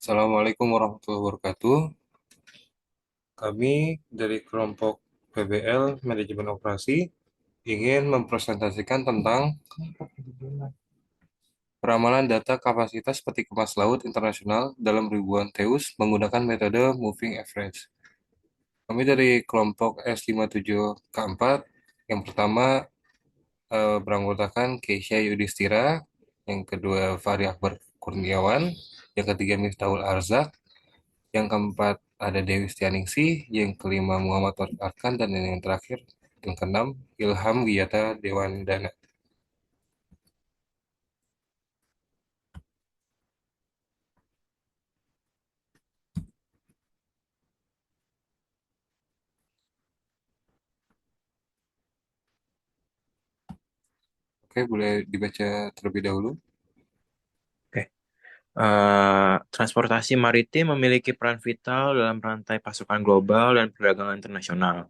Assalamualaikum warahmatullahi wabarakatuh. Kami dari kelompok PBL Manajemen Operasi ingin mempresentasikan tentang peramalan data kapasitas peti kemas laut internasional dalam ribuan teus menggunakan metode moving average. Kami dari kelompok S57K4, yang pertama beranggotakan Keisha Yudhistira, yang kedua Fahri Akbar Kurniawan, yang ketiga Miftahul Arzak, yang keempat ada Dewi Setianingsih, yang kelima Muhammad Taufik Arkan, dan yang terakhir yang keenam Ilham Wiyata Dewandana. Oke, boleh dibaca terlebih dahulu. Oke. Transportasi maritim memiliki peran vital dalam rantai pasokan global dan perdagangan internasional,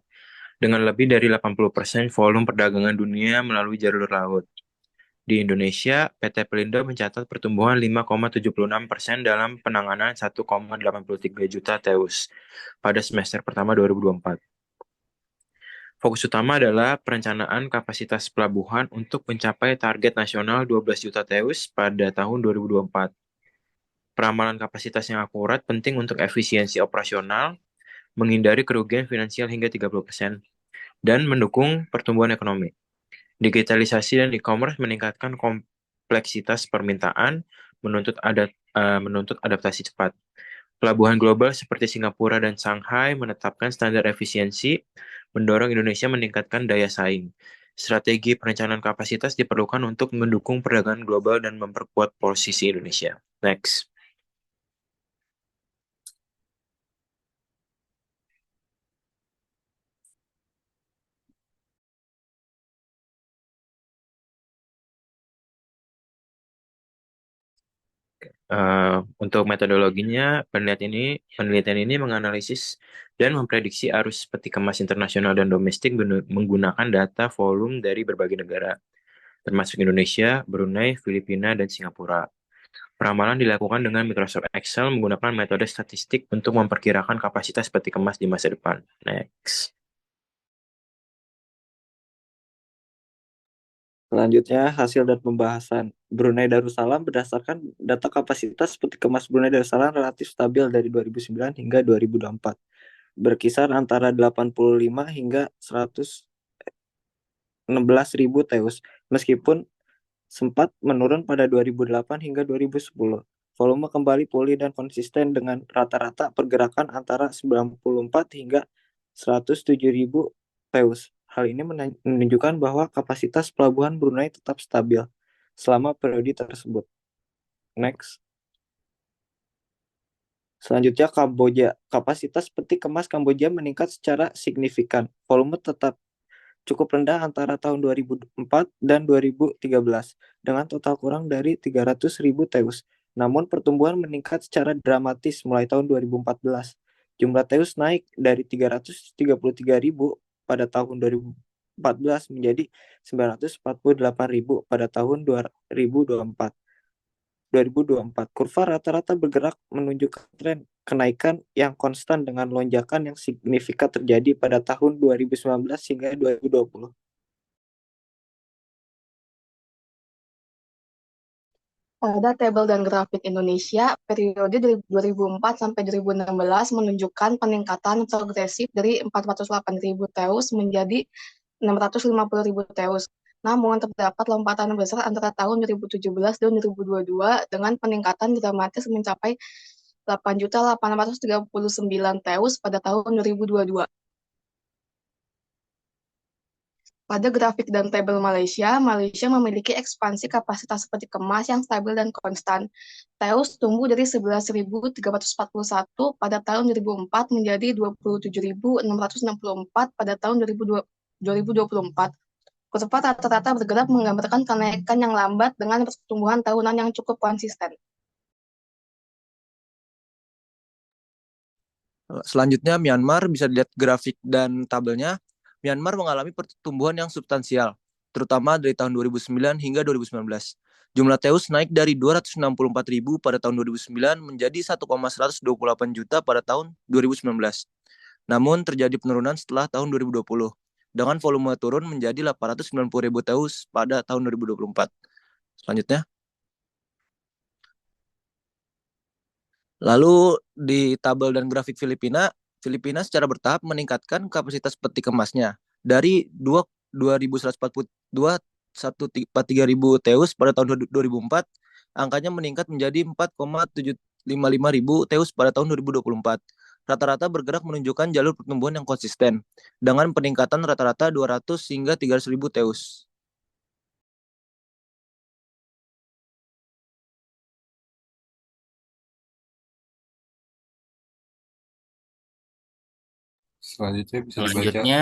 dengan lebih dari 80% volume perdagangan dunia melalui jalur laut. Di Indonesia, PT Pelindo mencatat pertumbuhan 5,76% dalam penanganan 1,83 juta TEUs pada semester pertama 2024. Fokus utama adalah perencanaan kapasitas pelabuhan untuk mencapai target nasional 12 juta TEUs pada tahun 2024. Peramalan kapasitas yang akurat penting untuk efisiensi operasional, menghindari kerugian finansial hingga 30%, dan mendukung pertumbuhan ekonomi. Digitalisasi dan e-commerce meningkatkan kompleksitas permintaan, menuntut adaptasi cepat. Pelabuhan global seperti Singapura dan Shanghai menetapkan standar efisiensi, mendorong Indonesia meningkatkan daya saing. Strategi perencanaan kapasitas diperlukan untuk mendukung perdagangan global dan memperkuat posisi Indonesia. Next. Untuk metodologinya, penelitian ini menganalisis dan memprediksi arus peti kemas internasional dan domestik menggunakan data volume dari berbagai negara, termasuk Indonesia, Brunei, Filipina, dan Singapura. Peramalan dilakukan dengan Microsoft Excel menggunakan metode statistik untuk memperkirakan kapasitas peti kemas di masa depan. Next. Selanjutnya, hasil dan pembahasan Brunei Darussalam berdasarkan data kapasitas peti kemas Brunei Darussalam relatif stabil dari 2009 hingga 2024, berkisar antara 85 hingga 116 ribu teus, meskipun sempat menurun pada 2008 hingga 2010. Volume kembali pulih dan konsisten dengan rata-rata pergerakan antara 94 hingga 107 ribu teus. Hal ini menunjukkan bahwa kapasitas pelabuhan Brunei tetap stabil selama periode tersebut. Next. Selanjutnya Kamboja. Kapasitas peti kemas Kamboja meningkat secara signifikan. Volume tetap cukup rendah antara tahun 2004 dan 2013 dengan total kurang dari 300 ribu teus. Namun pertumbuhan meningkat secara dramatis mulai tahun 2014. Jumlah teus naik dari 333 ribu pada tahun 2014 menjadi 948 ribu pada tahun 2024. Kurva rata-rata bergerak menunjukkan tren kenaikan yang konstan dengan lonjakan yang signifikan terjadi pada tahun 2019 hingga 2020. Pada tabel dan grafik Indonesia, periode dari 2004 sampai 2016 menunjukkan peningkatan progresif dari 408.000 teus menjadi 650.000 teus. Namun, terdapat lompatan besar antara tahun 2017 dan 2022 dengan peningkatan dramatis mencapai 8.839 teus pada tahun 2022. Pada grafik dan tabel Malaysia, Malaysia memiliki ekspansi kapasitas peti kemas yang stabil dan konstan. Teus tumbuh dari 11.341 pada tahun 2004 menjadi 27.664 pada tahun 2024. Kurva rata-rata bergerak menggambarkan kenaikan yang lambat dengan pertumbuhan tahunan yang cukup konsisten. Selanjutnya, Myanmar bisa dilihat grafik dan tabelnya. Myanmar mengalami pertumbuhan yang substansial, terutama dari tahun 2009 hingga 2019. Jumlah TEUS naik dari 264.000 pada tahun 2009 menjadi 1,128 juta pada tahun 2019. Namun terjadi penurunan setelah tahun 2020 dengan volume turun menjadi 890.000 TEUS pada tahun 2024. Selanjutnya, lalu di tabel dan grafik Filipina, Filipina secara bertahap meningkatkan kapasitas peti kemasnya dari 2.143.000 TEUS pada tahun 2004, angkanya meningkat menjadi 4,755.000 TEUS pada tahun 2024. Rata-rata bergerak menunjukkan jalur pertumbuhan yang konsisten dengan peningkatan rata-rata 200 hingga 300.000 TEUS. Selanjutnya bisa dibaca. Selanjutnya,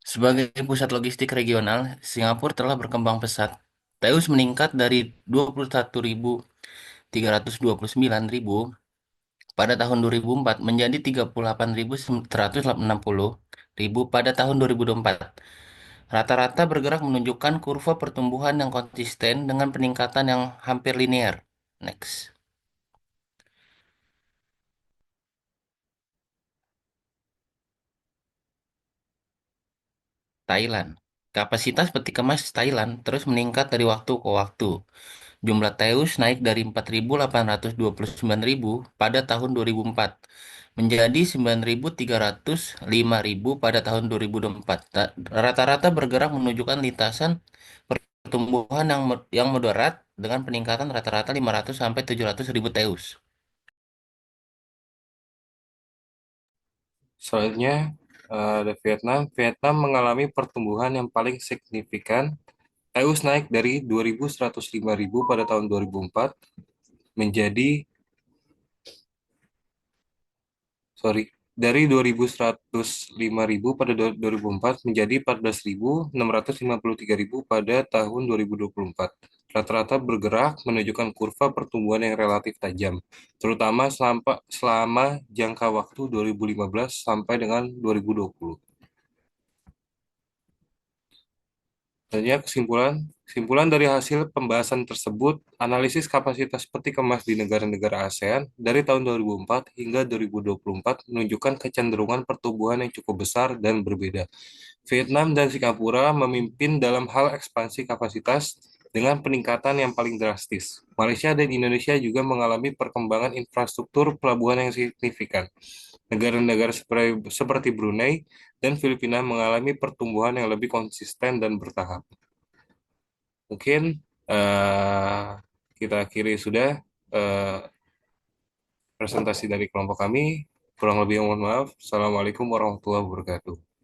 sebagai pusat logistik regional, Singapura telah berkembang pesat. TEUS meningkat dari 21.329.000 pada tahun 2004 menjadi 38.160.000 pada tahun 2024. Rata-rata bergerak menunjukkan kurva pertumbuhan yang konsisten dengan peningkatan yang hampir linear. Next. Thailand. Kapasitas peti kemas Thailand terus meningkat dari waktu ke waktu. Jumlah TEUS naik dari 4.829.000 pada tahun 2004 menjadi 9.305.000 pada tahun 2024. Rata-rata bergerak menunjukkan lintasan pertumbuhan yang moderat dengan peningkatan rata-rata 500 sampai 700.000 TEUS. Selanjutnya ada Vietnam. Vietnam mengalami pertumbuhan yang paling signifikan. TEUS naik dari 2.105.000 pada tahun 2004 menjadi dari 2.105.000 pada 2004 menjadi 14.653.000 pada tahun 2024. Rata-rata bergerak menunjukkan kurva pertumbuhan yang relatif tajam, terutama selama jangka waktu 2015 sampai dengan 2020. Selanjutnya kesimpulan dari hasil pembahasan tersebut, analisis kapasitas peti kemas di negara-negara ASEAN dari tahun 2004 hingga 2024 menunjukkan kecenderungan pertumbuhan yang cukup besar dan berbeda. Vietnam dan Singapura memimpin dalam hal ekspansi kapasitas dengan peningkatan yang paling drastis. Malaysia dan Indonesia juga mengalami perkembangan infrastruktur pelabuhan yang signifikan. Negara-negara seperti Brunei dan Filipina mengalami pertumbuhan yang lebih konsisten dan bertahap. Mungkin eh, kita akhiri sudah eh, presentasi dari kelompok kami. Kurang lebih mohon maaf. Assalamualaikum warahmatullahi wabarakatuh.